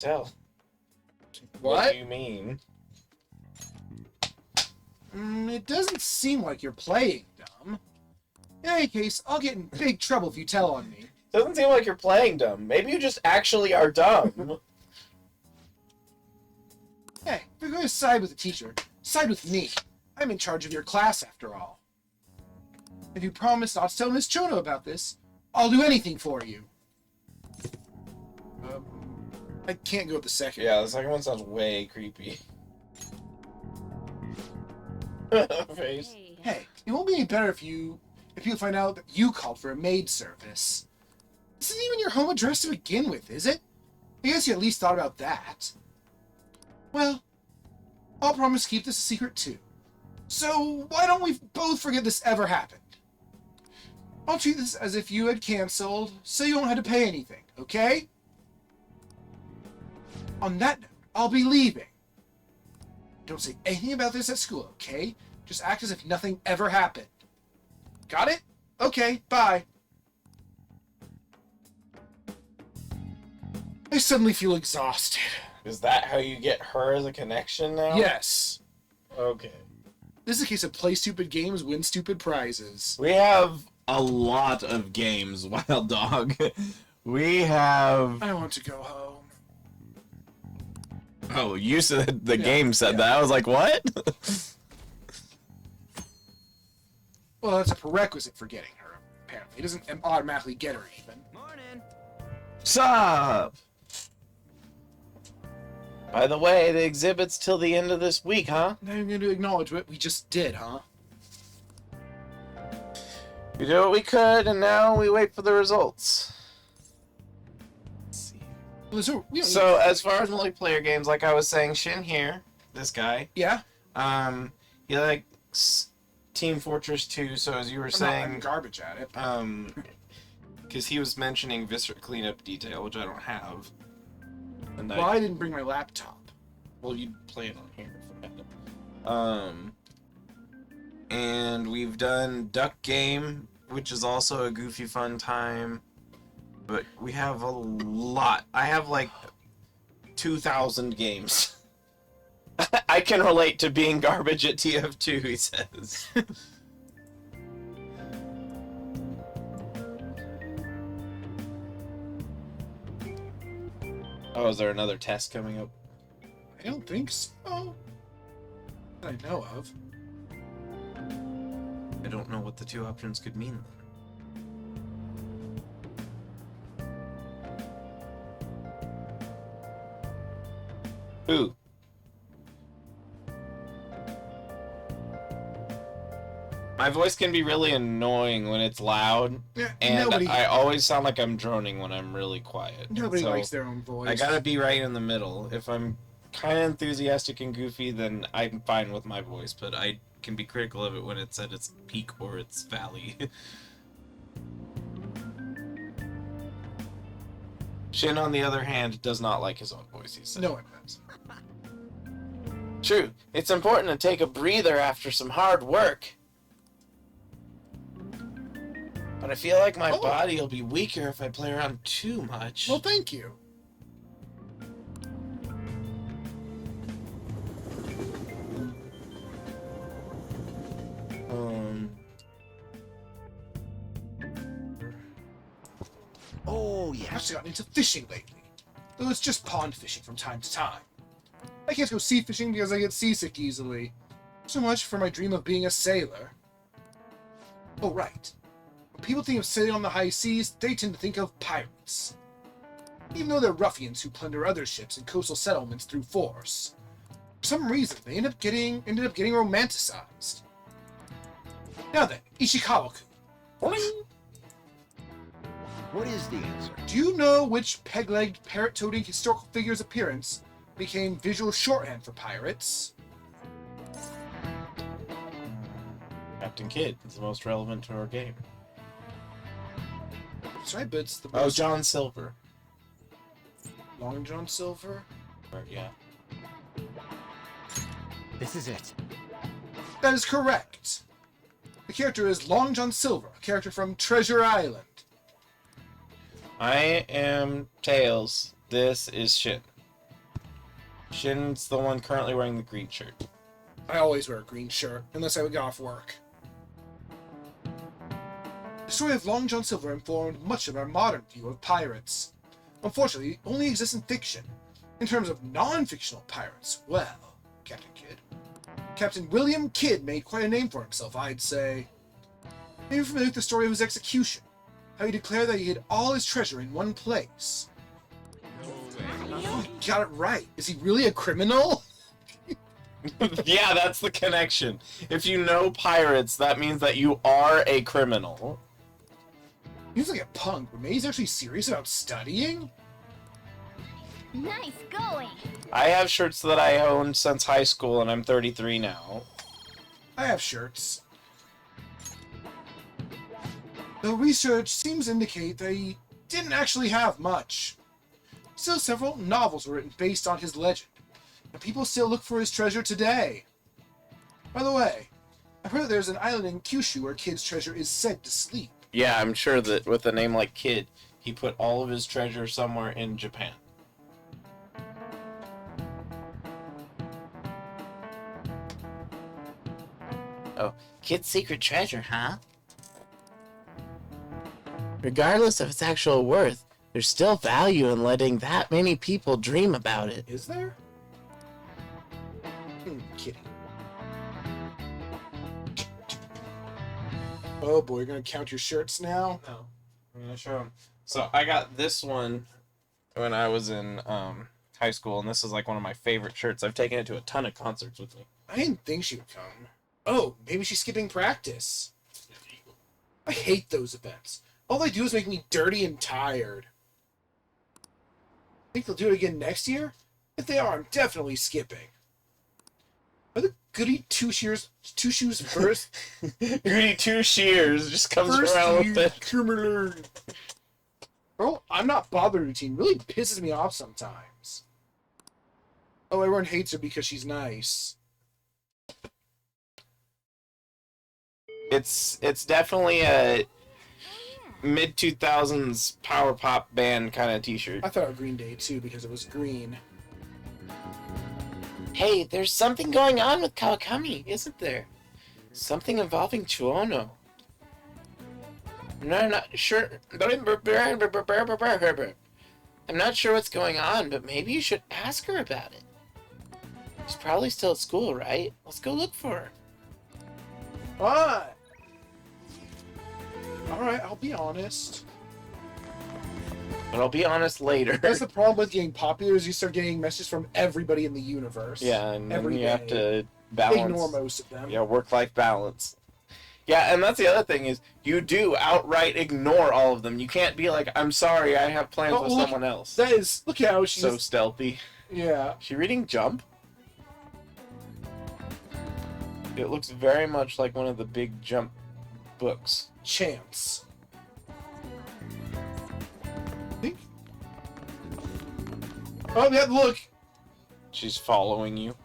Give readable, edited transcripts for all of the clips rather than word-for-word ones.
Tell. What do you mean? It doesn't seem like you're playing dumb. In any case, I'll get in big trouble if you tell on me. Doesn't seem like you're playing dumb. Maybe you just actually are dumb. Hey, if you're going to side with the teacher, side with me. I'm in charge of your class, after all. If you promise not to tell Miss Chono about this, I'll do anything for you. I can't go with the second. Yeah, the second one sounds way creepy. Face. Hey, it won't be any better if you find out that you called for a maid service. This isn't even your home address to begin with, is it? I guess you at least thought about that. Well, I'll promise to keep this a secret too. So why don't we both forget this ever happened? I'll treat this as if you had canceled, so you don't have to pay anything, okay? On that note, I'll be leaving. Don't say anything about this at school, okay? Just act as if nothing ever happened. Got it? Okay, bye. I suddenly feel exhausted. Is that how you get her as a connection now? Yes. Okay. This is a case of play stupid games, win stupid prizes. We have a lot of games, Wild Dog. We have... I want to go home. Oh, you said the Yeah, game said yeah. that. I was like, what? Well, that's a prerequisite for getting her, apparently. It doesn't automatically get her even. Morning. Sup? By the way, the exhibit's till the end of this week, huh? Now you're going to acknowledge what we just did, huh? We did what we could, and now we wait for the results. Well, we don't So, need- as far as multiplayer games, like I was saying, Shin here, this guy, Yeah? he likes Team Fortress 2, so as you were I'm saying, garbage at it. because he was mentioning Viscera Cleanup Detail, which I don't have. And Well, I didn't bring my laptop. well, you'd play it on here if I had it. And we've done Duck Game, which is also a goofy fun time. But we have a lot. I have like 2,000 games. I can relate to being garbage at TF2, he says. Oh, is there another test coming up? I don't think so. That I know of. I don't know what the two options could mean then. Who? My voice can be really annoying when it's loud, Yeah, and nobody, I always sound like I'm droning when I'm really quiet. nobody So likes their own voice. I gotta be right in the middle. If I'm kind of enthusiastic and goofy, then I'm fine with my voice, but I can be critical of it when it's at its peak or its valley. Shin, on the other hand, does not like his own voice, he said. No one does. True. It's important to take a breather after some hard work. But I feel like my Oh. body will be weaker if I play around too much. Well, thank you. Oh, I've yeah. actually gotten into fishing lately. Though it's just pond fishing from time to time. I can't go sea fishing because I get seasick easily. So much for my dream of being a sailor. Oh, right. When people think of sailing on the high seas, they tend to think of pirates. Even though they're ruffians who plunder other ships and coastal settlements through force. For some reason, they ended up getting romanticized. Now then, Ishikawa-kun. What is the answer? Do you know which peg-legged, parrot-toting historical figure's appearance became visual shorthand for pirates? Captain Kidd is the most relevant to our game. That's right, but it's the Oh, most John Silver. Long John Silver. Or, yeah. This is it. That is correct. The character is Long John Silver, a character from Treasure Island. I am Tails. This is Shin. Shin's the one currently wearing the green shirt. I always wear a green shirt, unless I would get off work. The story of Long John Silver informed much of our modern view of pirates. Unfortunately, it only exists in fiction. In terms of non-fictional pirates, well, Captain Kidd. Captain William Kidd made quite a name for himself, I'd say. Maybe you're familiar with the story of his execution, how he declared that he hid all his treasure in one place. Oh, he got it right. Is he really a criminal? Yeah, that's the connection. If you know pirates, that means that you are a criminal. He was like a punk, but maybe he's actually serious about studying? Nice going. I have shirts that I owned since high school, and I'm 33 now. I have shirts. Though research seems to indicate that he didn't actually have much. Still, several novels were written based on his legend, and people still look for his treasure today. By the way, I've heard there's an island in Kyushu where Kidd's treasure is said to sleep. Yeah, I'm sure that with a name like Kidd, he put all of his treasure somewhere in Japan. Oh, Kid's secret treasure, huh? Regardless of its actual worth, there's still value in letting that many people dream about it. Is there? Kidding. Oh boy, you're gonna count your shirts now? No, I'm gonna show him. So I got this one when I was in high school, and this is like one of my favorite shirts. I've taken it to a ton of concerts with me. I didn't think she would come. Oh, maybe she's skipping practice. I hate those events. All they do is make me dirty and tired. Think they'll do it again next year? If they are, I'm definitely skipping. Are the goody two shoes first? Goody Two Shears just comes First around year with it. criminal. Bro, I'm not bothered routine really pisses me off sometimes. Oh, everyone hates her because she's nice. It's definitely a mid 2000s power pop band kind of t-shirt. I thought of Green Day too because it was green. Hey, there's something going on with Kawakami, isn't there? Something involving Chuono. I'm not sure. I'm not sure what's going on, but maybe you should ask her about it. She's probably still at school, right? Let's go look for her. What? Alright, I'll be honest. But I'll be honest later. That's the problem with getting popular is you start getting messages from everybody in the universe. Yeah, and then Every you have day. to balance. Ignore most of them. Yeah, work-life balance. Yeah, and that's the other thing is you do outright ignore all of them. You can't be like, I'm sorry, I have plans Oh, with look, someone else. That is, look at how she's... So stealthy. yeah. Is she reading Jump? It looks very much like one of the big Jump books. Chance. Think? Oh, yeah, look. She's following you.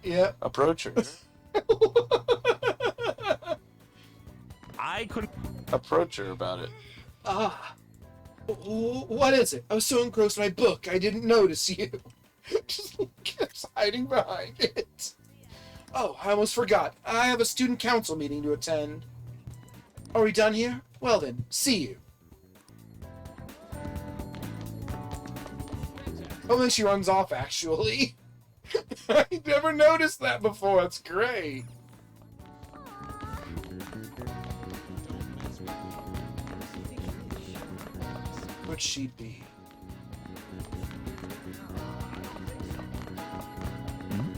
Yeah. Approach her. I couldn't. Approach her about it. What is it? I was so engrossed in my book, I didn't notice you. Just keeps hiding behind it. Oh, I almost forgot. I have a student council meeting to attend. Are we done here? Well then, see you. Oh, then she runs off, actually. I never noticed that before. That's great. Would she be?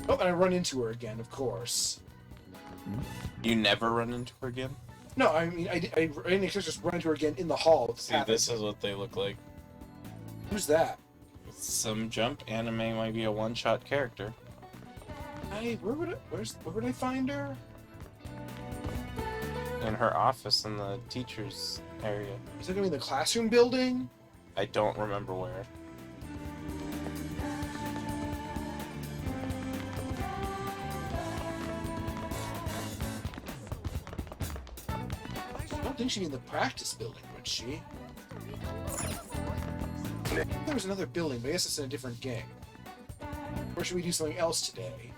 Oh, and I run into her again, of course. You never run into her again? No, I mean, I didn't just run into her again in the hall. See, this is what they look like. Who's that? Some Jump anime might be a one-shot character. Where would I find her? In her office in the teacher's area. Is that gonna be in the classroom building? I don't remember where. I don't think she'd be in the practice building, would she? There was another building, but I guess it's in a different game. Or should we do something else today?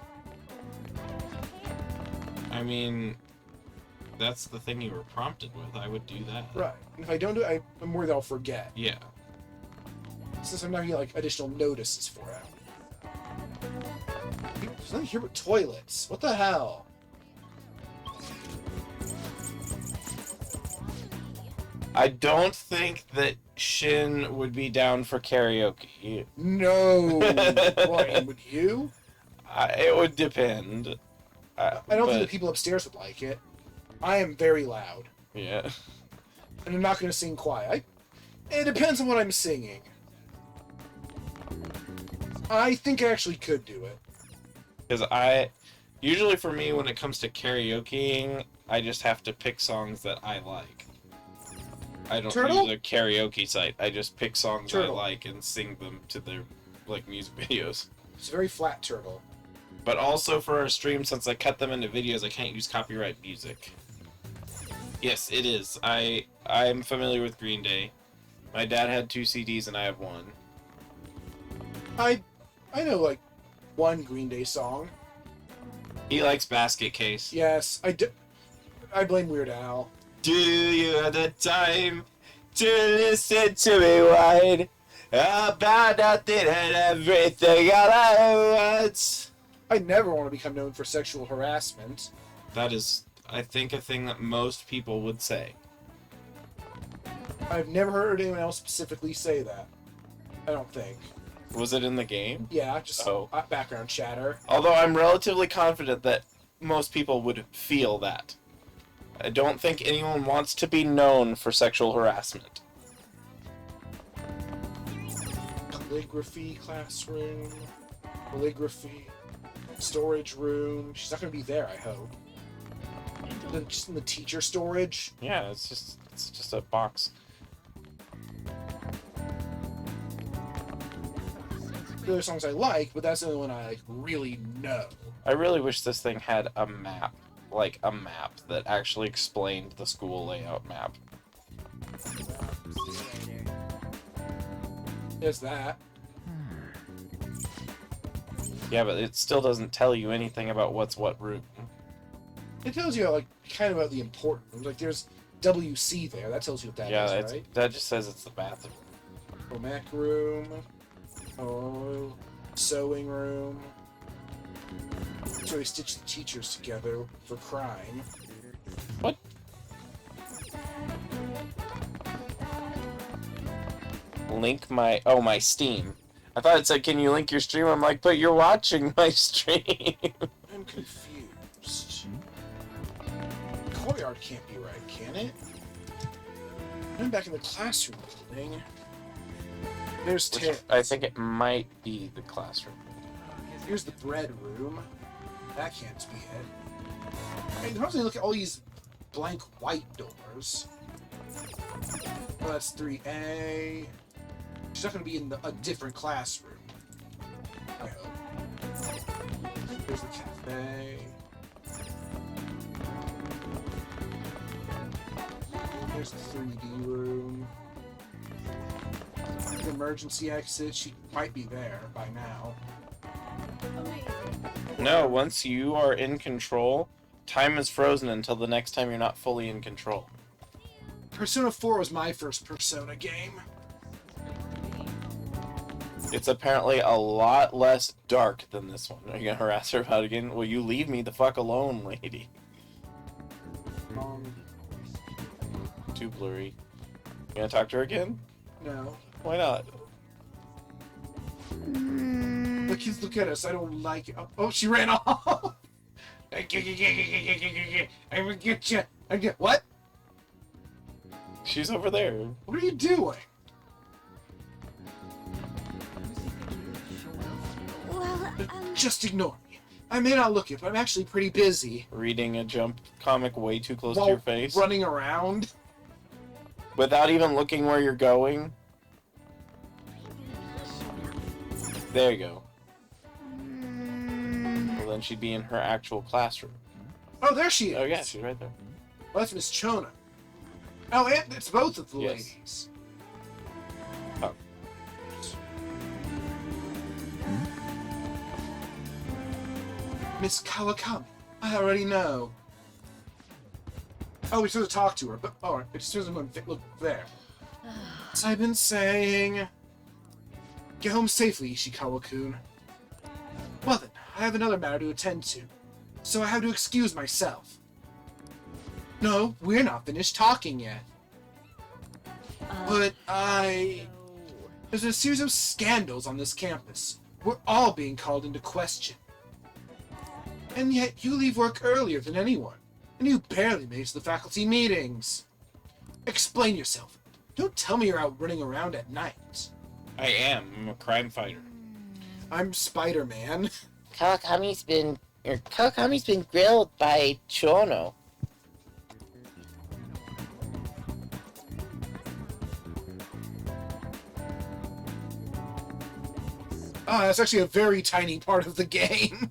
I mean, that's the thing you were prompted with. I would do that. Right. And if I don't do it, I'm worried that I'll forget. Yeah. Since I'm not getting like additional notices for it. There's nothing here but toilets. What the hell? I don't think that Shin would be down for karaoke. No. Why, would you? It would depend. I don't think the people upstairs would like it. I am very loud. Yeah. And I'm not going to sing quiet. It depends on what I'm singing. I think I actually could do it. Because usually for me, when it comes to karaokeing, I just have to pick songs that I like. I don't Turtle? use a karaoke site. I just pick songs Turtle. I like and sing them to their like music videos. It's a very flat turtle. But also for our stream, since I cut them into videos, I can't use copyright music. Yes, it is. I'm familiar with Green Day. My dad had 2 CDs and I have 1. I know like one Green Day song. He likes Basket Case. Yes, I blame Weird Al. Do you have the time to listen to me whine about nothing and everything all at once? I never want to become known for sexual harassment. That is, I think, a thing that most people would say. I've never heard anyone else specifically say that. I don't think. Was it in the game? Yeah, just Oh. background chatter. Although I'm relatively confident that most people would feel that. I don't think anyone wants to be known for sexual harassment. Calligraphy classroom. Calligraphy. Storage room. She's not going to be there, I hope. Then just in the teacher storage. Yeah, it's just a box. The other songs I like, but that's the only one I like really know. I really wish this thing had a map. Like a map that actually explained the school layout map. There's that. Yeah, but it still doesn't tell you anything about what's what room. It tells you like kind of about the important rooms. Like there's WC there. That tells you what that is, right? that just says it's the bathroom. Mac room. Oh, sewing room. So we stitch the teachers together for crime. What? Link my Steam. I thought it said, can you link your stream? I'm like, but you're watching my stream. I'm confused. The courtyard can't be right, can it? I'm back in the classroom building. There's Terry. I think it might be the classroom. Here's the bread room. That can't be it. Hey, how's they look at all these blank white doors? Well, that's 3A. She's not going to be in a different classroom. I hope. There's the cafe. There's the 3D room. The emergency exit. She might be there by now. No, once you are in control, time is frozen until the next time you're not fully in control. Persona 4 was my first Persona game. It's apparently a lot less dark than this one. Are you gonna harass her about it again? Will you leave me the fuck alone, lady? Too blurry. You gonna talk to her again? No. Why not? The kids look at us. I don't like it. Oh, she ran off. I will get you. What? She's over there. What are you doing? Well, Just ignore me. I may not look it, but I'm actually pretty busy. Reading a jump comic way too close to While your face. running around. Without even looking where you're going. There you go. Well, then she'd be in her actual classroom. Oh, there she is. Oh yeah, she's right there. Well, that's Miss Chona. Oh, and it's both of the Yes. ladies. Oh. Miss Kawakami, I already know. Oh, we're supposed to talk to her, but alright, it's supposed to look there. As I've been saying, get home safely, Ishikawa-kun. Well then, I have another matter to attend to, so I have to excuse myself. No, we're not finished talking yet. But there's a series of scandals on this campus. We're all being called into question. And yet you leave work earlier than anyone, and you barely make it to the faculty meetings. Explain yourself. Don't tell me you're out running around at night. I am. I'm a crime fighter. I'm Spider-Man. Kawakami's been grilled by Chono. Ah, that's actually a very tiny part of the game.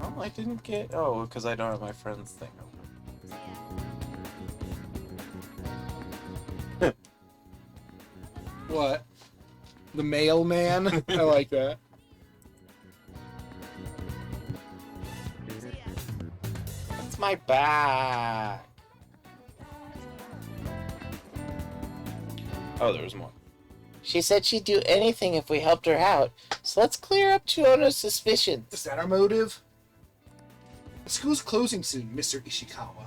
Oh, I didn't get... Oh, because I don't have my friends thing open. What? The mailman? I like that. That's my back. Oh, there was more. She said she'd do anything if we helped her out, so let's clear up Chono's suspicions. Is that our motive? The school's closing soon, Mr. Ishikawa.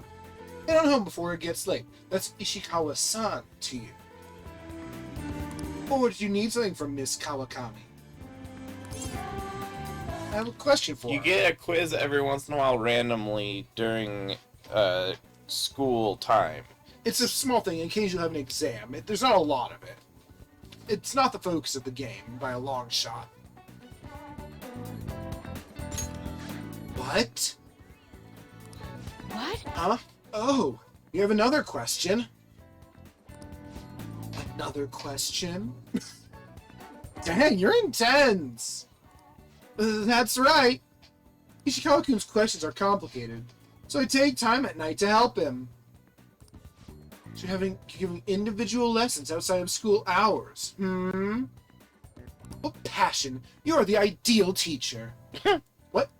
Get on home before it gets late. That's Ishikawa-san to you. Or did you need something from Miss Kawakami? I have a question for You her. get a quiz every once in a while randomly during school time. It's a small thing in case you have an exam. There's not a lot of it. It's not the focus of the game by a long shot. What? What? Huh? Oh, you have another question? Another question? Dang, you're intense! That's right. Ishikawa-kun's questions are complicated, so I take time at night to help him. So you're giving individual lessons outside of school hours. What passion! You're the ideal teacher. What?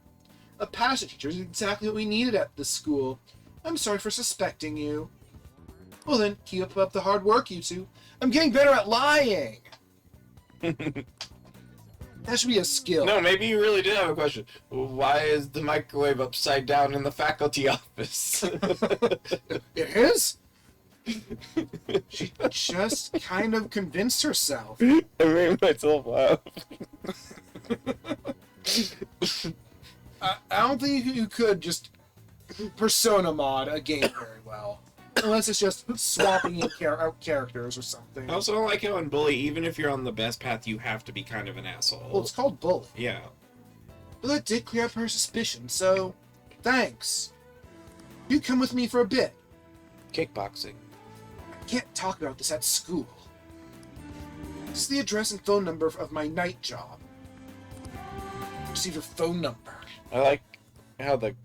A passion teacher is exactly what we needed at this school. I'm sorry for suspecting you. Well then, keep up the hard work, you two. I'm getting better at lying. That should be a skill. No, maybe you really did have a question. Why is the microwave upside down in the faculty office? It is? She just kind of convinced herself. I made myself laugh. I don't think you could just persona mod a game very well. Unless it's just swapping in out characters or something. I also don't like how in Bully, even if you're on the best path, you have to be kind of an asshole. Well, it's called Bully. Yeah. But that did clear up her suspicion, so thanks. You come with me for a bit. Kickboxing. I can't talk about this at school. This is the address and phone number of my night job. Receive your phone number. I like how the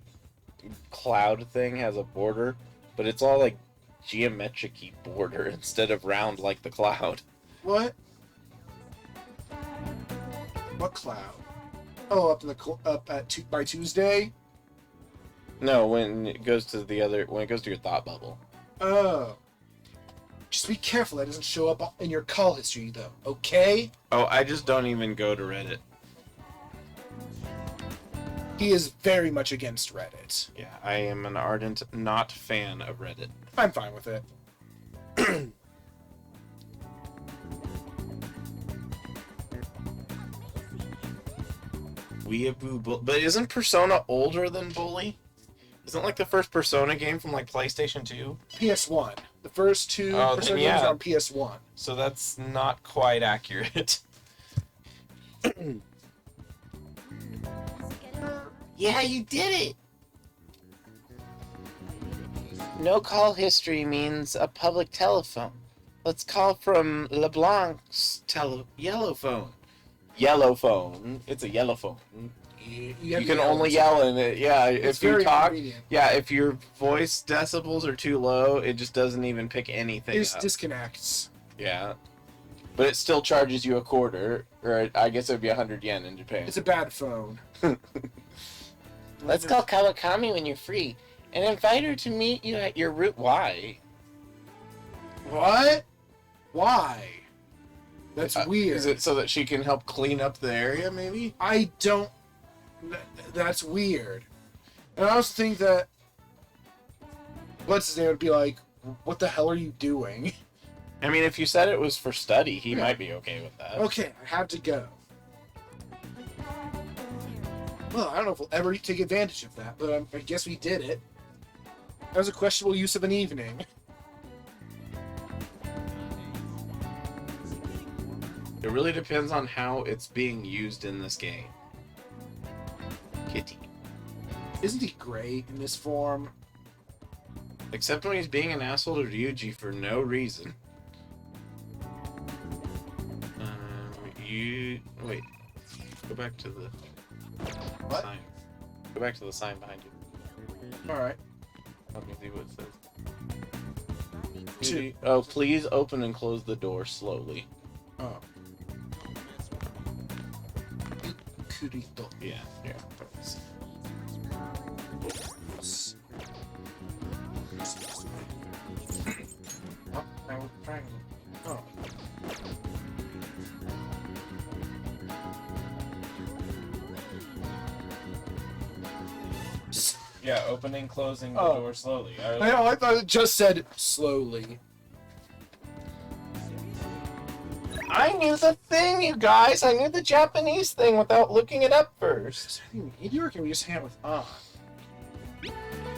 cloud thing has a border, but it's all like geometric-y border instead of round like the cloud. What? What cloud? Oh, by Tuesday. No, when it goes to your thought bubble. Oh. Just be careful that doesn't show up in your call history, though. Okay? Oh, I just don't even go to Reddit. He is very much against Reddit. Yeah, I am an ardent not fan of Reddit. I'm fine with it. Weeaboo but isn't Persona older than Bully? Isn't like the first Persona game from like PlayStation 2? PS1. The first two Oh, then Persona yeah. games are on PS1. So that's not quite accurate. Yeah, you did it! No call history means a public telephone. Let's call from LeBlanc's yellow phone. Yellow phone. It's a yellow phone. You can only yell in it. Yeah, It's if you very talk. convenient. Yeah, if your voice decibels are too low, it just doesn't even pick anything It just up. disconnects. Yeah. But it still charges you a quarter, or I guess it would be 100 yen in Japan. It's a bad phone. Let's call Kawakami when you're free, and invite her to meet you at your Route Y. What? Why? That's weird. Is it so that she can help clean up the area, maybe? I don't. That's weird. And I also think that. What's his name would be like, what the hell are you doing? I mean, if you said it was for study, he Yeah. might be okay with that. Okay, I have to go. Well, I don't know if we'll ever take advantage of that, but I guess we did it. That was a questionable use of an evening. It really depends on how it's being used in this game. Kitty. Isn't he great in this form? Except when he's being an asshole to Ryuji for no reason. Wait. Go back to the What? sign. Go back to the sign behind you. Alright. Let me see what it says. Two. Oh, please open and close the door slowly. Oh. Kurito. Yeah. Oh, now we're trying. Oh. Yeah, opening, closing the Oh. door slowly. I know, I thought it just said slowly. I knew the thing, you guys! I knew the Japanese thing without looking it up first. Is there anything we need, or can we just hang out with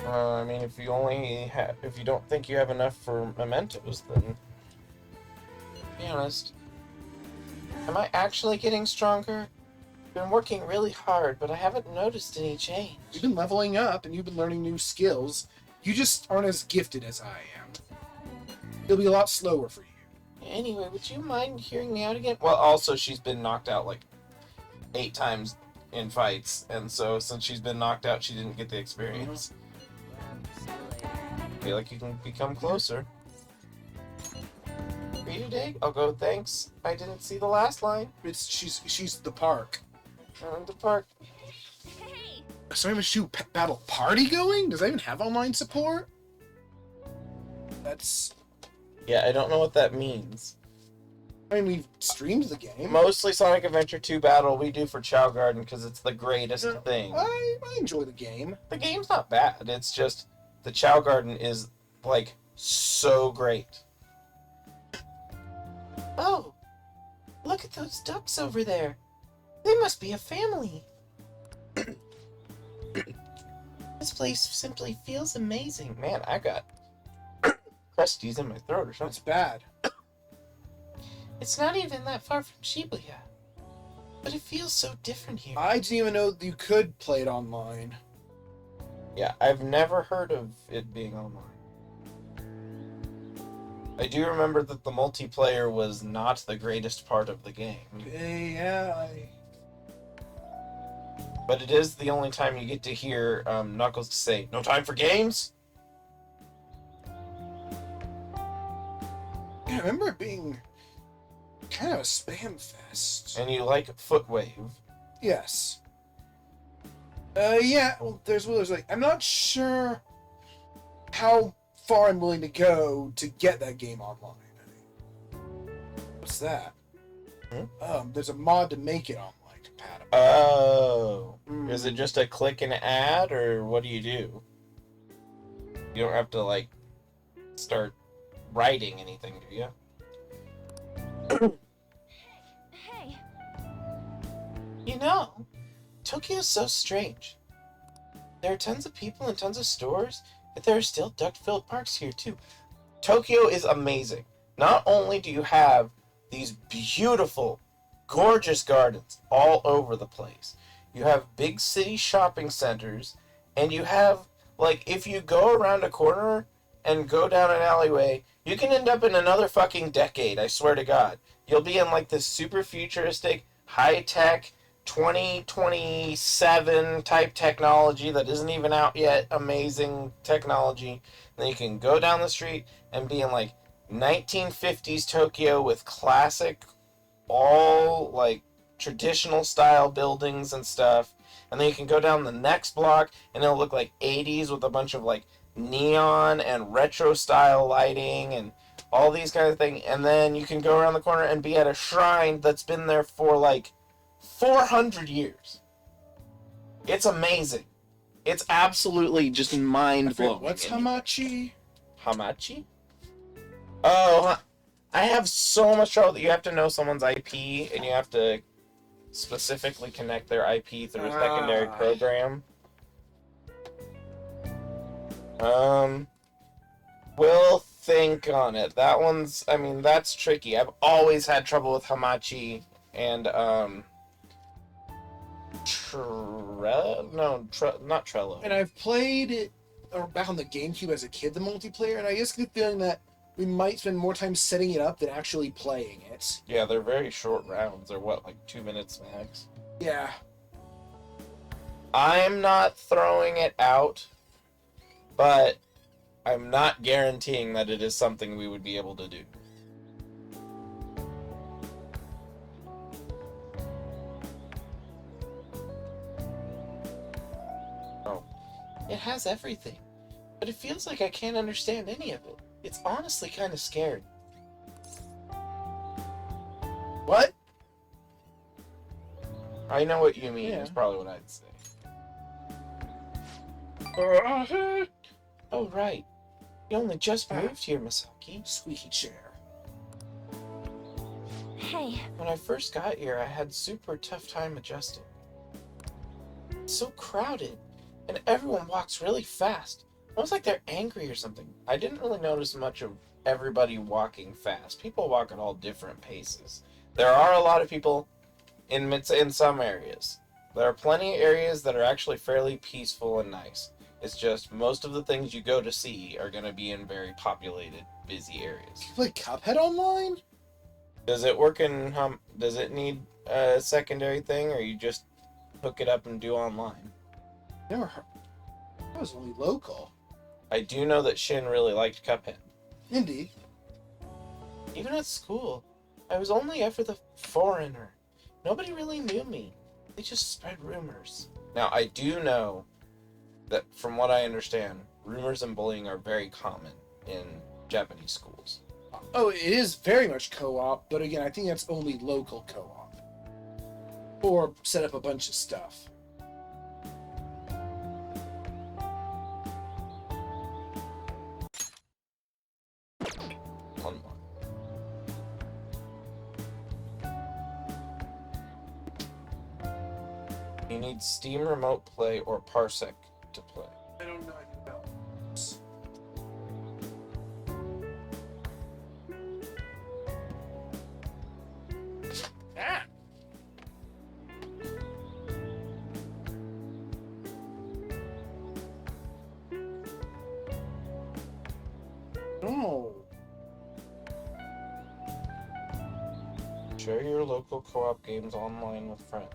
I mean, if you don't think you have enough for mementos, then... To be honest, am I actually getting stronger? I've been working really hard, but I haven't noticed any change. You've been leveling up, and you've been learning new skills. You just aren't as gifted as I am. It'll be a lot slower for you. Anyway, would you mind hearing me out again? Well, also, she's been knocked out like 8 times in fights, and so since she's been knocked out, she didn't get the experience. I feel like you can become closer. Read a dig? I'll go, thanks. I didn't see the last line. She's the park. The park. Hey! So I have a shoe battle party going? Does that even have online support? That's. Yeah, I don't know what that means. I mean, we've streamed the game. Mostly Sonic Adventure 2 Battle we do for Chow Garden because it's the greatest Yeah. thing. I enjoy the game. The game's not bad. It's just the Chow Garden is like so great. Oh, look at those ducks over there. They must be a family. This place simply feels amazing. Man, I got crusties in my throat or That's something. bad. It's not even that far from Shibuya. But it feels so different here. I didn't even know that you could play it online. Yeah, I've never heard of it being online. I do remember that the multiplayer was not the greatest part of the game. Yeah, But it is the only time you get to hear Knuckles say, "No time for games?" I remember it being kind of a spam fest. And you like Footwave. Yes. Yeah, well, there's like, I'm not sure how far I'm willing to go to get that game online. What's that? There's a mod to make it online compatible. Oh. Is it just a click and add, or what do? You don't have to, like, start writing anything, do you? Hey! You know, Tokyo's so strange. There are tons of people and tons of stores, but there are still duck-filled parks here, too. Tokyo is amazing. Not only do you have these beautiful, gorgeous gardens all over the place, you have big city shopping centers, and you have, like, if you go around a corner and go down an alleyway, you can end up in another fucking decade, I swear to God. You'll be in, like, this super futuristic, high-tech, 2027 type technology that isn't even out yet, amazing technology. Then you can go down the street and be in, like, 1950s Tokyo with classic, all like traditional style buildings and stuff. And then you can go down the next block and it'll look like 80s with a bunch of like neon and retro style lighting and all these kind of things. And then you can go around the corner and be at a shrine that's been there for like 400 years. It's amazing. It's absolutely just mind blowing. What's Hamachi? Hamachi? Oh, I have so much trouble that you have to know someone's IP and you have to specifically connect their IP through a secondary program. We'll think on it. That one's, I mean, that's tricky. I've always had trouble with Hamachi and, not Trello. And I've played it back on the GameCube as a kid, the multiplayer, and I just get the feeling that we might spend more time setting it up than actually playing it. Yeah, they're very short rounds. They're what, like 2 minutes max? Yeah. I'm not throwing it out, but I'm not guaranteeing that it is something we would be able to do. Oh. It has everything, but it feels like I can't understand any of it. It's honestly kind of scary. What? I know what you mean, Yeah. is probably what I'd say. Oh, right. You only just moved here, Misaki. Squeaky chair. Hey, When I first got here, I had super tough time adjusting. It's so crowded, and everyone walks really fast. Almost like they're angry or something. I didn't really notice much of everybody walking fast. People walk at all different paces. There are a lot of people in some areas. There are plenty of areas that are actually fairly peaceful and nice. It's just most of the things you go to see are going to be in very populated, busy areas. You play Cuphead online? Does it work in does it need a secondary thing, or you just hook it up and do online? Never heard. That was only local. I do know that Shin really liked Cuphead. Indeed. Even at school, I was only ever the foreigner. Nobody really knew me. They just spread rumors. Now, I do know that, from what I understand, rumors and bullying are very common in Japanese schools. Oh, it is very much co-op, but again, I think that's only local co-op. Or set up a bunch of stuff. One more. You need Steam Remote Play or Parsec to play. I don't know anything about this. Ah! No. Share your local co-op games online with friends.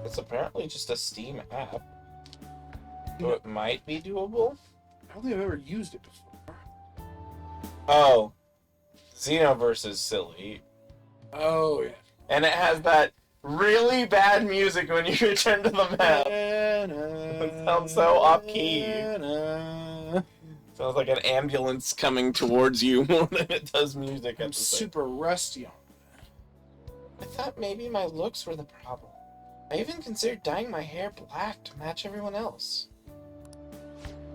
It's apparently just a Steam app, so it might be doable. I don't think I've ever used it before. Oh, Xenoverse is silly, Oh, yeah. and it has that really bad music when you return to the map. It sounds so off-key. Sounds like an ambulance coming towards you more than it does music. I'm super rusty on I thought maybe my looks were the problem. I even considered dyeing my hair black to match everyone else.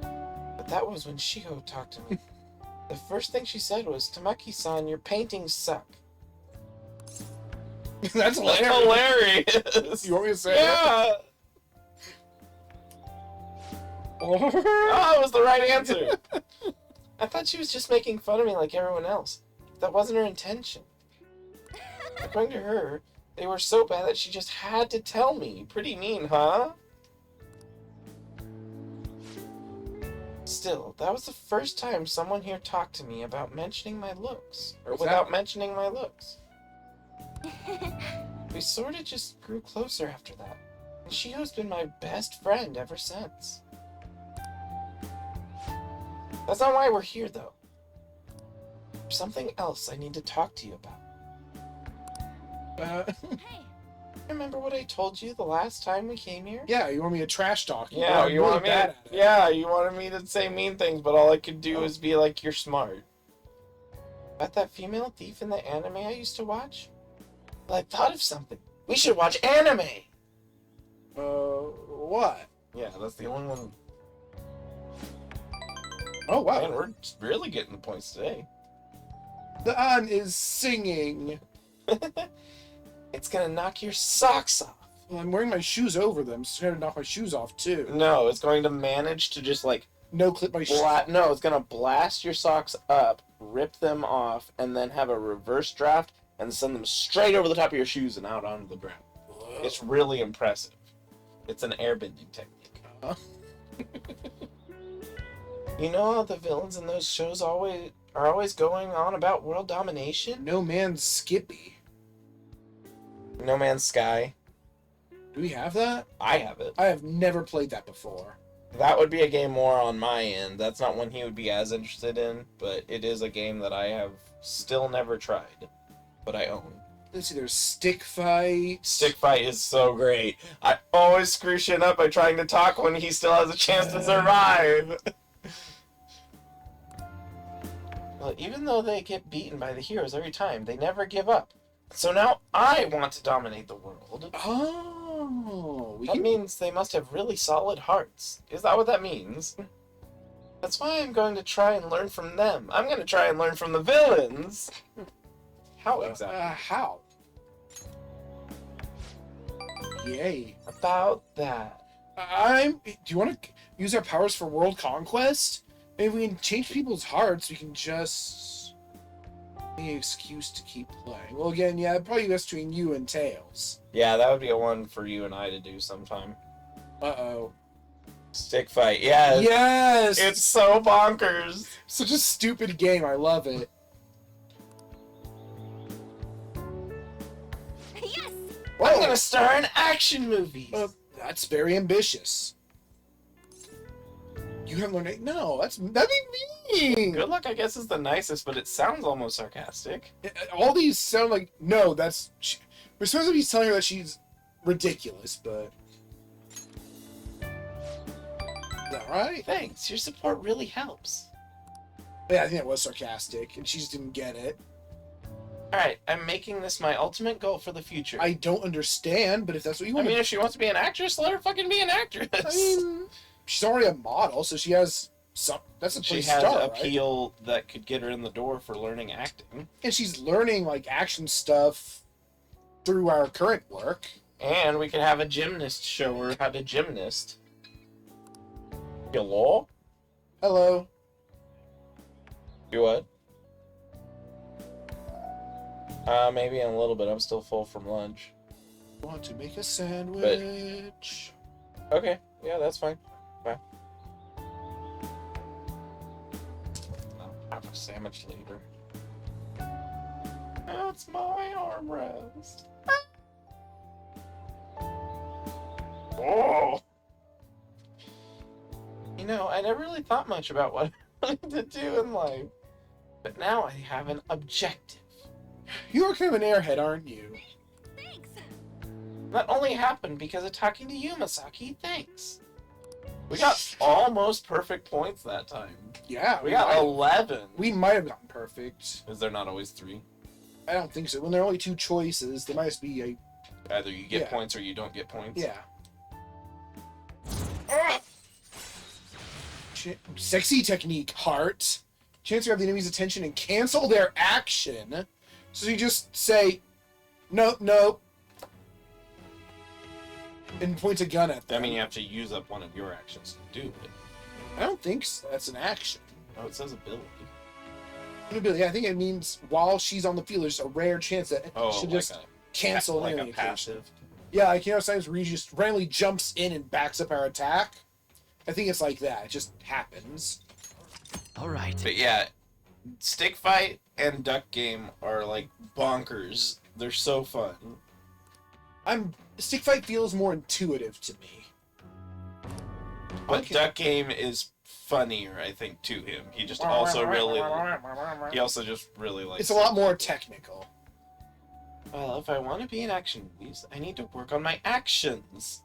But that was when Shiho talked to me. The first thing she said was, "Tamaki-san, your paintings suck." it. That's That's hilarious. hilarious! You want me to say Yeah! Oh, it was the right answer! I thought she was just making fun of me like everyone else. That wasn't her intention. According to her, they were so bad that she just had to tell me. Pretty mean, huh? Still, that was the first time someone here talked to me about mentioning my looks. Or without mentioning my looks. We sort of just grew closer after that. Shio's been my best friend ever since. That's not why we're here, though. There's something else I need to talk to you about. Hey. Remember what I told you the last time we came here? Yeah, you want me to trash talk? you, Yeah, but I'm you really want me bad to, at it. yeah, you wanted me to say mean things, but all I could do is be like, you're smart. About that female thief in the anime I used to watch? Well, I thought of something. We should watch anime! What? Yeah, that's the only one. Oh, wow. Man, we're really getting the points today. The An is singing. It's gonna knock your socks off. Well, I'm wearing my shoes over them, so it's going to knock my shoes off, too. No, it's going to manage to just like No clip my shoes. no, it's gonna blast your socks up, rip them off, and then have a reverse draft and send them straight over the top of your shoes and out onto the ground. It's really impressive. It's an airbending technique. You know how the villains in those shows are always going on about world domination? No Man's Skippy. No Man's Sky. Do we have that? I have it. I have never played that before. That would be a game more on my end. That's not one he would be as interested in, but it is a game that I have still never tried, but I own. Let's see, there's Stick Fight. Stick Fight is so great. I always screw shit up by trying to talk when he still has a chance to survive. Well, even though they get beaten by the heroes every time, they never give up. So now I want to dominate the world. Oh, That means they must have really solid hearts. Is that what that means? That's why I'm going to try and learn from them. I'm going to try and learn from the villains. How exactly? How? Yay. About that. Do you want to use our powers for world conquest? If we can change people's hearts, we can just any excuse to keep playing. Well, again, yeah, probably best between you and Tails. Yeah, that would be a one for you and I to do sometime. Uh-oh. Stick Fight, yeah. Yes! It's so bonkers. Such a stupid game. I love it. Yes. I'm gonna star in action movies. That's very ambitious. You haven't learned it? No, that'd be mean. Good luck, I guess, is the nicest, but it sounds almost sarcastic. All these sound like no. We're supposed to be telling her that she's ridiculous, but is that right? Thanks, your support really helps. Yeah, I think that was sarcastic, and she just didn't get it. Alright, I'm making this my ultimate goal for the future. I don't understand, but if that's what you I want, mean, if she wants to be an actress, let her fucking be an actress. I mean, she's already a model, so she has some. That's a she place has to start, right? appeal that could get her in the door for learning acting. And she's learning like action stuff through our current work. And we could have a gymnast show her how to gymnast. Hello? Hello. You what? Maybe in a little bit. I'm still full from lunch. Want to make a sandwich? Okay, yeah, that's fine. Bye. I'll have a sandwich later. That's my armrest. Oh! You know, I never really thought much about what I wanted to do in life. But now I have an objective. You are kind of an airhead, aren't you? Thanks. That only happened because of talking to you, Masaki. Thanks. We got almost perfect points that time. Yeah. We got 11. We might have gotten perfect. Is there not always 3? I don't think so. When there are only 2 choices, there might be a... Either you get Yeah. points or you don't get points. Yeah. Sexy technique, heart. Chance to grab the enemy's attention and cancel their action. So you just say, nope, nope. And point a gun at them. I mean, you have to use up one of your actions to do it. I don't think so. That's an action. No, it says ability. Yeah, I think it means while she's on the field, there's a rare chance that she'll just cancel like an a enemy action. passive. Yeah, like, you know, sometimes where he just randomly jumps in and backs up our attack. I think it's like that. It just happens. All right. But yeah, Stick Fight and Duck Game are like bonkers. They're so fun. I'm Stick Fight feels more intuitive to me. But Okay. Duck Game is funnier, I think, to him. He just also really... He also just really likes... It's a lot more technical. Well, if I want to be in action movies, I need to work on my actions.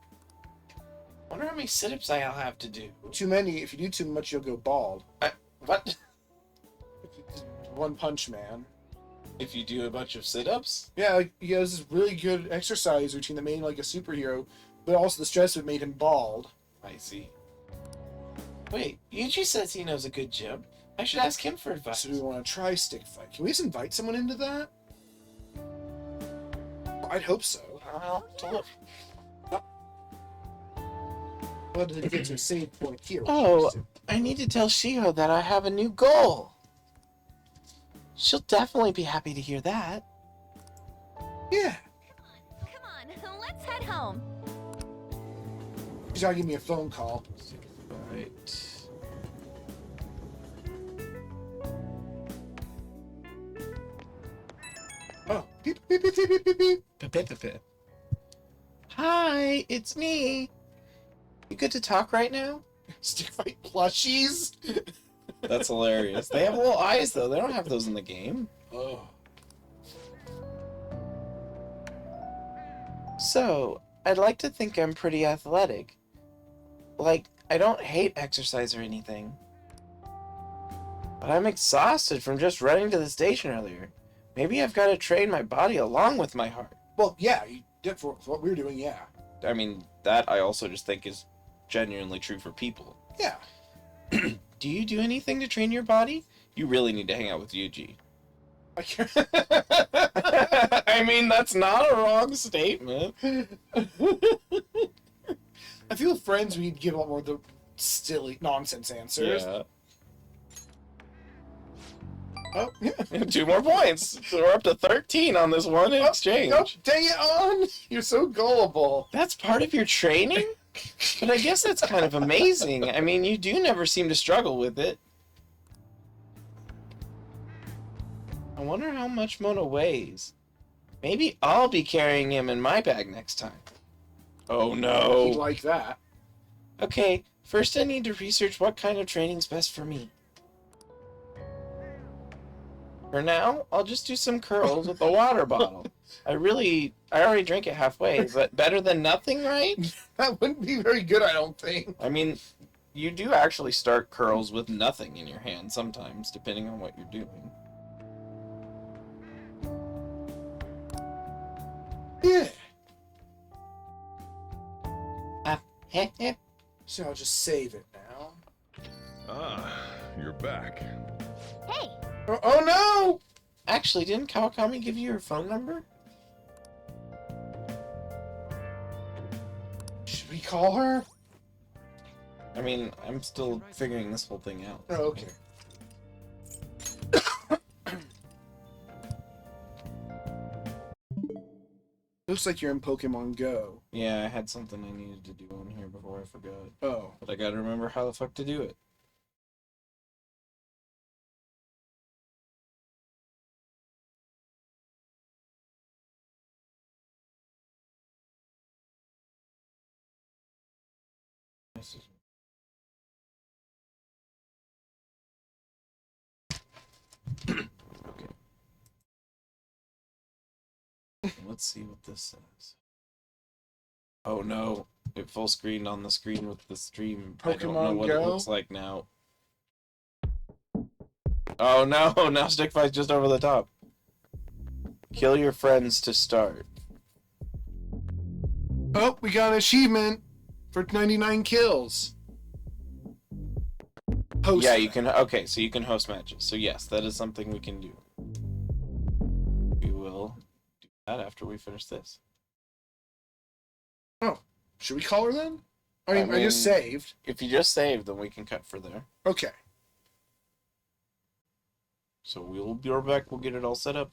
Wonder how many sit-ups I'll have to do. Too many. If you do too much, you'll go bald. What? One Punch Man. If you do a bunch of sit-ups? Yeah, like, he has this really good exercise routine that made him like a superhero, but also the stress of it made him bald. I see. Wait, Yuji says he knows a good gym. I should ask him for advice. So do we want to try Stick Fight? Can we just invite someone into that? I'd hope so. Well, We'll have to get to a save point here. Oh, I need to tell Shiho that I have a new goal. She'll definitely be happy to hear that. Yeah. Come on, let's head home. She's gotta give me a phone call. Right. Oh, beep, beep, beep, beep, beep, beep. Hi, it's me. You good to talk right now? Stick Fight plushies? That's hilarious. They have little eyes, though. They don't have those in the game. Oh. So, I'd like to think I'm pretty athletic. Like, I don't hate exercise or anything. But I'm exhausted from just running to the station earlier. Maybe I've got to train my body along with my heart. Well, yeah, you did for what we were doing, yeah. I mean, that I also just think is genuinely true for people. Yeah. Do you do anything to train your body? You really need to hang out with Yuji. I can't. I mean, that's not a wrong statement. I feel with friends we need to give a lot more of the silly nonsense answers. Yeah. Oh, yeah. 2 more points. So we're up to 13 on this one exchange. Oh, dang it, On! You're so gullible. That's part of your training? But I guess that's kind of amazing. I mean, you do never seem to struggle with it. I wonder how much Mona weighs. Maybe I'll be carrying him in my bag next time. Oh He'd no. like that. Okay, first I need to research what kind of training's best for me. For now, I'll just do some curls with a water bottle. I already drank it halfway, but better than nothing, right? That wouldn't be very good, I don't think. I mean, you do actually start curls with nothing in your hand sometimes, depending on what you're doing. Yeah. So I'll just save it now. Ah, you're back. Hey, Oh no! Actually, didn't Kawakami give you your phone number? Should we call her? I mean, I'm still figuring this whole thing out. Oh, okay. Looks like you're in Pokemon Go. Yeah, I had something I needed to do on here before I forgot. Oh. But I gotta remember how the fuck to do it. Okay. Let's see what this says. Oh no, it full screened on the screen with the stream. I don't know Pokemon what Go? it looks like now. Oh no, now Stick Fight's just over the top. Kill your friends to start. Oh, we got an achievement for 99 kills. Host Yeah, you them. can. Okay, so you can host matches. So yes, that is something we can do. We will do that after we finish this. Should we call her then? I just mean- saved. If you just save, then we can cut for there. Okay. So we'll be right back. We'll get it all set up.